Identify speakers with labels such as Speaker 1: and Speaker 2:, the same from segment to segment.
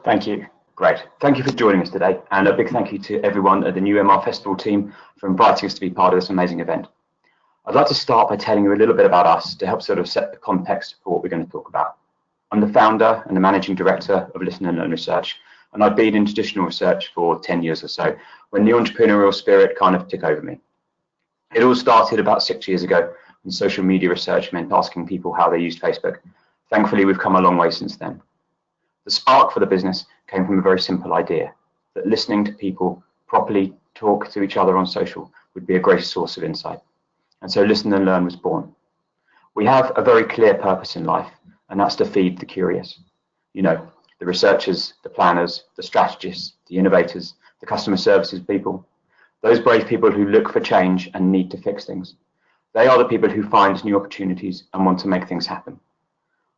Speaker 1: Thank you. Great. Thank you for joining us today, and a big thank you to everyone at the NewMR Festival team for inviting us to be part of this amazing event. I'd like to start by telling you a little bit about us to help sort of set the context for what we're going to talk about. I'm the founder and the managing director of Listen and Learn Research, and I've been in traditional research for 10 years or so, when the entrepreneurial spirit kind of took over me. It all started about 6 years ago when social media research meant asking people how they used Facebook. Thankfully, we've come a long way since then. The spark for the business came from a very simple idea, that listening to people properly talk to each other on social would be a great source of insight. And so Listen and Learn was born. We have a very clear purpose in life, and that's to feed the curious. You know, the researchers, the planners, the strategists, the innovators, the customer services people, those brave people who look for change and need to fix things. They are the people who find new opportunities and want to make things happen.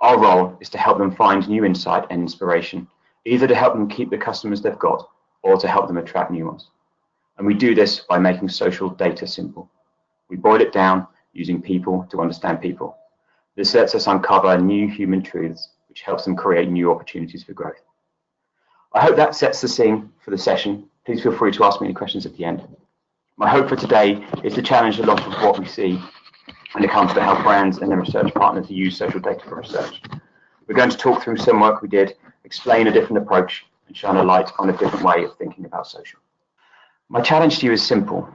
Speaker 1: Our role is to help them find new insight and inspiration, either to help them keep the customers they've got or to help them attract new ones. And we do this by making social data simple. We boil it down using people to understand people. This lets us uncover new human truths, which helps them create new opportunities for growth. I hope that sets the scene for the session. Please feel free to ask me any questions at the end. My hope for today is to challenge a lot of what we see when it comes to how brands and their research partners use social data for research. We're going to talk through some work we did, explain a different approach, and shine a light on a different way of thinking about social. My challenge to you is simple.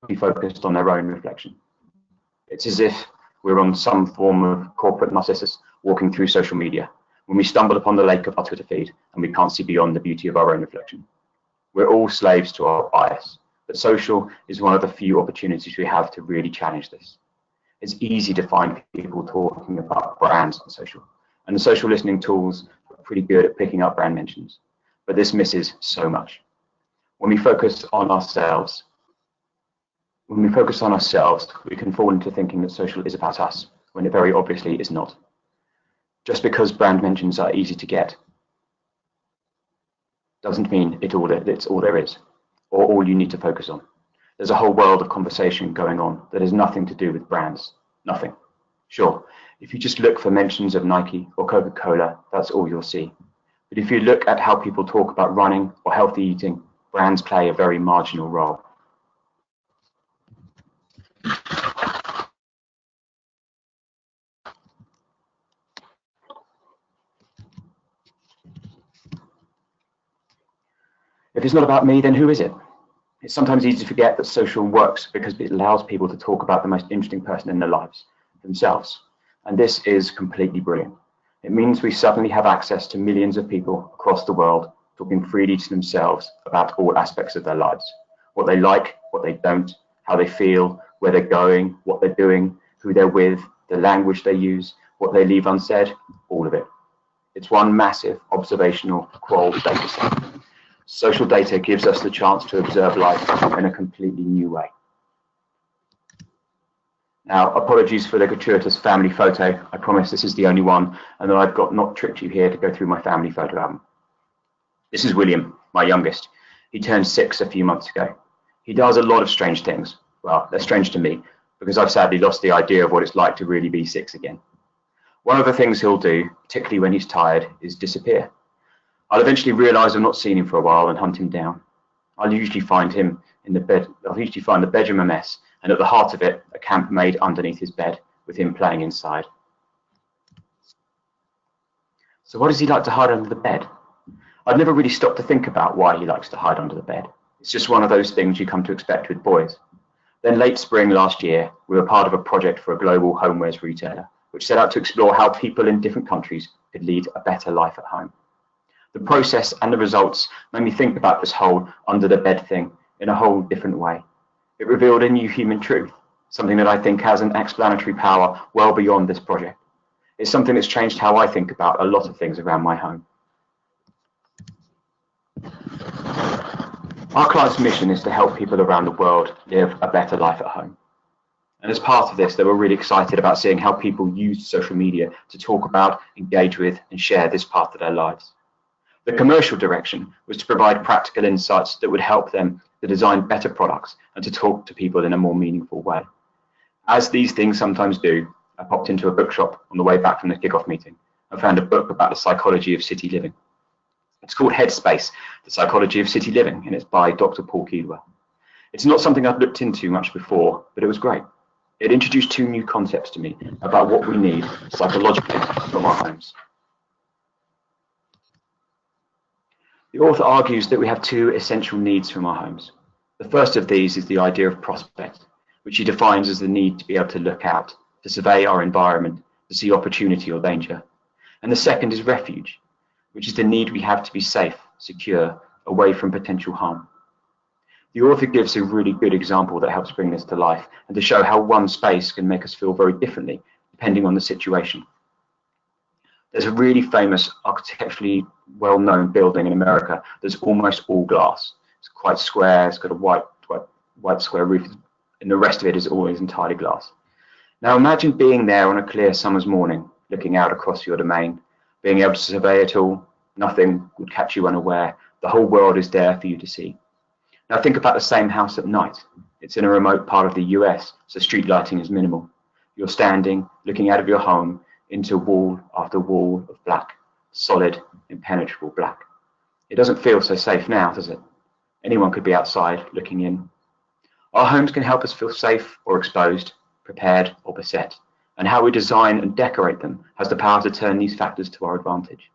Speaker 1: Be focused on their own reflection. It's as if we're on some form of corporate Narcissus walking through social media when we stumble upon the lake of our Twitter feed and we can't see beyond the beauty of our own reflection. We're all slaves to our bias, but social is one of the few opportunities we have to really challenge this. It's easy to find people talking about brands on social, and the social listening tools are pretty good at picking up brand mentions, but this misses so much. When we focus on ourselves, we can fall into thinking that social is about us, when it very obviously is not. Just because brand mentions are easy to get doesn't mean it's all there is, or all you need to focus on. There's a whole world of conversation going on that has nothing to do with brands, nothing. Sure, if you just look for mentions of Nike or Coca-Cola, that's all you'll see. But if you look at how people talk about running or healthy eating, brands play a very marginal role. If it's not about me, then who is it? It's sometimes easy to forget that social works because it allows people to talk about the most interesting person in their lives, themselves. And this is completely brilliant. It means we suddenly have access to millions of people across the world talking freely to themselves about all aspects of their lives. What they like, what they don't, how they feel, where they're going, what they're doing, who they're with, the language they use, what they leave unsaid, all of it. It's one massive observational qual data set. Social data gives us the chance to observe life in a completely new way. Now, apologies for the gratuitous family photo. I promise this is the only one, and that I've got not tricked you here to go through my family photo album. This is William, my youngest. He turned 6 a few months ago. He does a lot of strange things. Well, they're strange to me, because I've sadly lost the idea of what it's like to really be 6 again. One of the things he'll do, particularly when he's tired, is disappear. I'll eventually realise I've not seen him for a while and hunt him down. I'll usually find him in the bed. I'll usually find the bedroom a mess, and at the heart of it, a camp made underneath his bed, with him playing inside. So what does he like to hide under the bed? I've never really stopped to think about why he likes to hide under the bed. It's just one of those things you come to expect with boys. Then late spring last year, we were part of a project for a global homewares retailer, which set out to explore how people in different countries could lead a better life at home. The process and the results made me think about this whole under the bed thing in a whole different way. It revealed a new human truth, something that I think has an explanatory power well beyond this project. It's something that's changed how I think about a lot of things around my home. Our client's mission is to help people around the world live a better life at home. And as part of this, they were really excited about seeing how people used social media to talk about, engage with, and share this part of their lives. The commercial direction was to provide practical insights that would help them to design better products and to talk to people in a more meaningful way. As these things sometimes do, I popped into a bookshop on the way back from the kickoff meeting and found a book about the psychology of city living. It's called Headspace, The Psychology of City Living, and it's by Dr. Paul Keedwell. It's not something I'd looked into much before, but it was great. It introduced two new concepts to me about what we need psychologically from our homes. The author argues that we have two essential needs from our homes. The first of these is the idea of prospect, which he defines as the need to be able to look out, to survey our environment, to see opportunity or danger. And the second is refuge, which is the need we have to be safe, secure, away from potential harm. The author gives a really good example that helps bring this to life and to show how one space can make us feel very differently depending on the situation. There's a really famous architecturally well-known building in America that's almost all glass. It's quite square, it's got a white square roof, and the rest of it is always entirely glass. Now imagine being there on a clear summer's morning, looking out across your domain, being able to survey it all. Nothing would catch you unaware. The whole world is there for you to see. Now think about the same house at night. It's in a remote part of the US, so street lighting is minimal. You're standing, looking out of your home into wall after wall of black, solid, impenetrable black. It doesn't feel so safe now, does it? Anyone could be outside looking in. Our homes can help us feel safe or exposed, prepared or beset, and how we design and decorate them has the power to turn these factors to our advantage.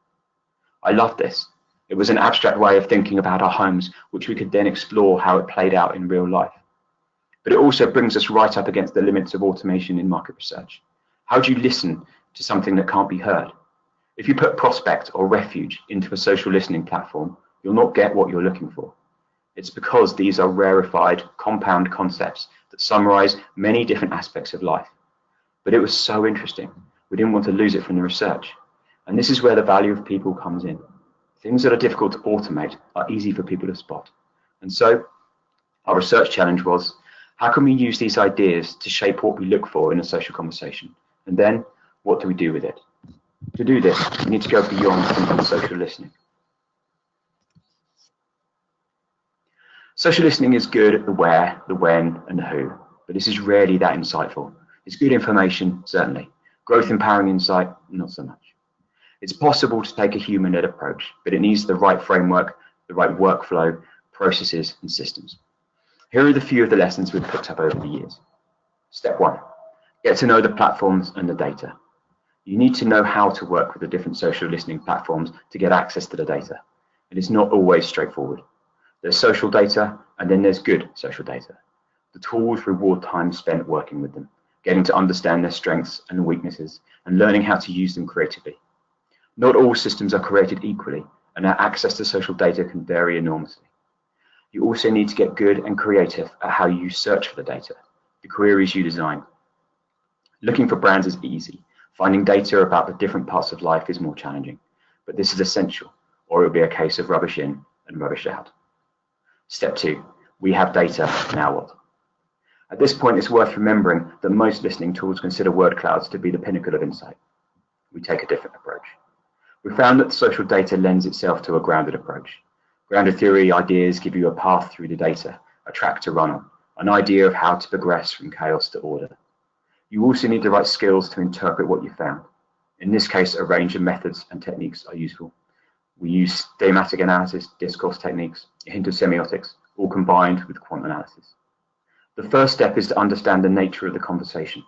Speaker 1: I love this. It was an abstract way of thinking about our homes, which we could then explore how it played out in real life. But it also brings us right up against the limits of automation in market research. How do you listen to something that can't be heard? If you put prospect or refuge into a social listening platform, you'll not get what you're looking for. It's because these are rarefied, compound concepts that summarize many different aspects of life. But it was so interesting. We didn't want to lose it from the research. And this is where the value of people comes in. Things that are difficult to automate are easy for people to spot. And so our research challenge was, how can we use these ideas to shape what we look for in a social conversation? And then, what do we do with it? To do this, we need to go beyond simple social listening. Social listening is good at the where, the when, and the who, but this is rarely that insightful. It's good information, certainly. Growth empowering insight, not so much. It's possible to take a human-led approach, but it needs the right framework, the right workflow, processes, and systems. Here are the few of the lessons we've picked up over the years. Step 1, get to know the platforms and the data. You need to know how to work with the different social listening platforms to get access to the data. And it's not always straightforward. There's social data, and then there's good social data. The tools reward time spent working with them, getting to understand their strengths and weaknesses, and learning how to use them creatively. Not all systems are created equally, and our access to social data can vary enormously. You also need to get good and creative at how you search for the data, the queries you design. Looking for brands is easy. Finding data about the different parts of life is more challenging, but this is essential, or it will be a case of rubbish in and rubbish out. Step 2, we have data, now what? At this point, it's worth remembering that most listening tools consider word clouds to be the pinnacle of insight. We take a different approach. We found that social data lends itself to a grounded approach. Grounded theory ideas give you a path through the data, a track to run on, an idea of how to progress from chaos to order. You also need the right skills to interpret what you found. In this case, a range of methods and techniques are useful. We use thematic analysis, discourse techniques, a hint of semiotics, all combined with quant analysis. The first step is to understand the nature of the conversation.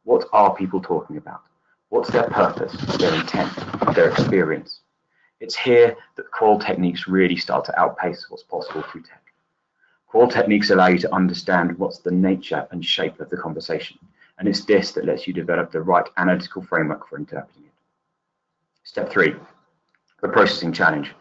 Speaker 1: What are people talking about? What's their purpose, their intent, their experience? It's here that qual techniques really start to outpace what's possible through tech. Qual techniques allow you to understand what's the nature and shape of the conversation, and it's this that lets you develop the right analytical framework for interpreting it. Step 3, the processing challenge.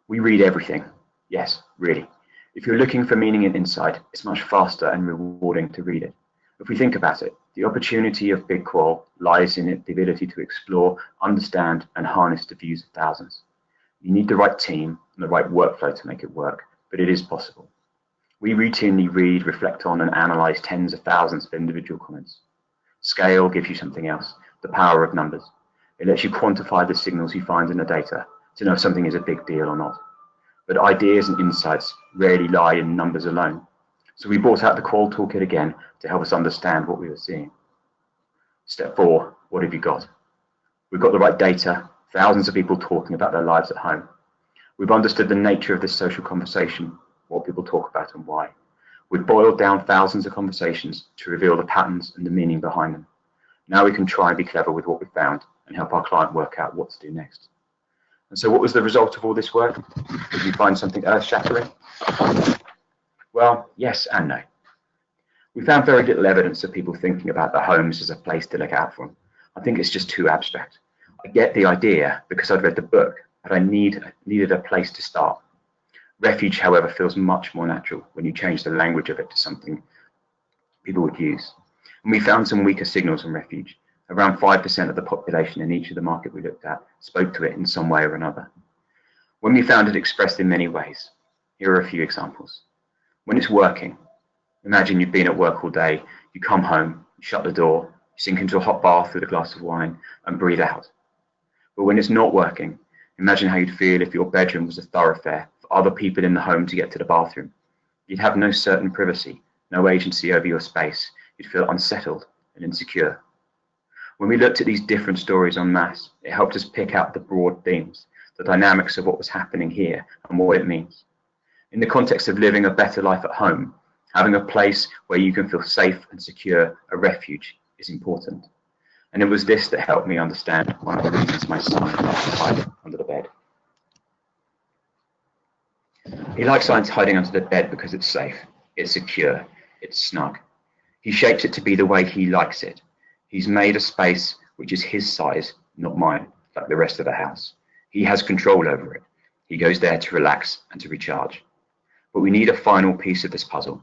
Speaker 1: We read everything. Yes, really. If you're looking for meaning and insight, it's much faster and rewarding to read it. If we think about it, the opportunity of big qual lies in the ability to explore, understand, and harness the views of thousands. You need the right team and the right workflow to make it work, but it is possible. We routinely read, reflect on, and analyze tens of thousands of individual comments. Scale gives you something else, the power of numbers. It lets you quantify the signals you find in the data to know if something is a big deal or not. But ideas and insights rarely lie in numbers alone. So we brought out the qual toolkit again to help us understand what we were seeing. Step 4, what have you got? We've got the right data, thousands of people talking about their lives at home. We've understood the nature of this social conversation, what people talk about and why. We've boiled down thousands of conversations to reveal the patterns and the meaning behind them. Now we can try and be clever with what we found and help our client work out what to do next. And so what was the result of all this work? Did we find something earth-shattering? Well, yes and no. We found very little evidence of people thinking about their homes as a place to look out for them. I think it's just too abstract. I get the idea because I'd read the book, but I needed a place to start. Refuge, however, feels much more natural when you change the language of it to something people would use. And we found some weaker signals on refuge. Around 5% of the population in each of the market we looked at spoke to it in some way or another. When we found it expressed in many ways, here are a few examples. When it's working, imagine you've been at work all day, you come home, you shut the door, you sink into a hot bath with a glass of wine and breathe out. But when it's not working, imagine how you'd feel if your bedroom was a thoroughfare for other people in the home to get to the bathroom. You'd have no certain privacy, no agency over your space. You'd feel unsettled and insecure. When we looked at these different stories en masse, it helped us pick out the broad themes, the dynamics of what was happening here and what it means. In the context of living a better life at home, having a place where you can feel safe and secure, a refuge, is important. And it was this that helped me understand one of the reasons my son likes to hide under the bed. He likes hiding under the bed because it's safe, it's secure, it's snug. He shapes it to be the way he likes it. He's made a space which is his size, not mine, like the rest of the house. He has control over it. He goes there to relax and to recharge. But we need a final piece of this puzzle.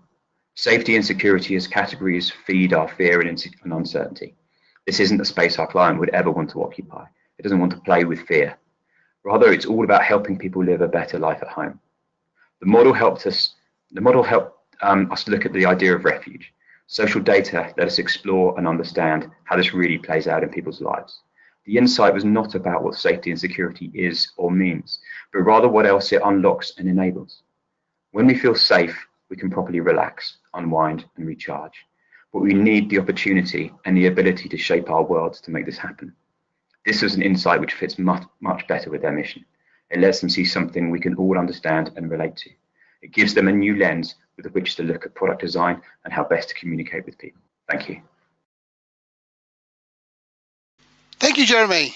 Speaker 1: Safety and security as categories feed our fear and uncertainty. This isn't a space our client would ever want to occupy. It doesn't want to play with fear. Rather, it's all about helping people live a better life at home. The model helped us look at the idea of refuge. Social data let us explore and understand how this really plays out in people's lives. The insight was not about what safety and security is or means, but rather what else it unlocks and enables. When we feel safe, we can properly relax, unwind, and recharge. But we need the opportunity and the ability to shape our worlds to make this happen. This is an insight which fits much better with their mission. It lets them see something we can all understand and relate to. It gives them a new lens with which to look at product design and how best to communicate with people. Thank you.
Speaker 2: Thank you, Jeremy.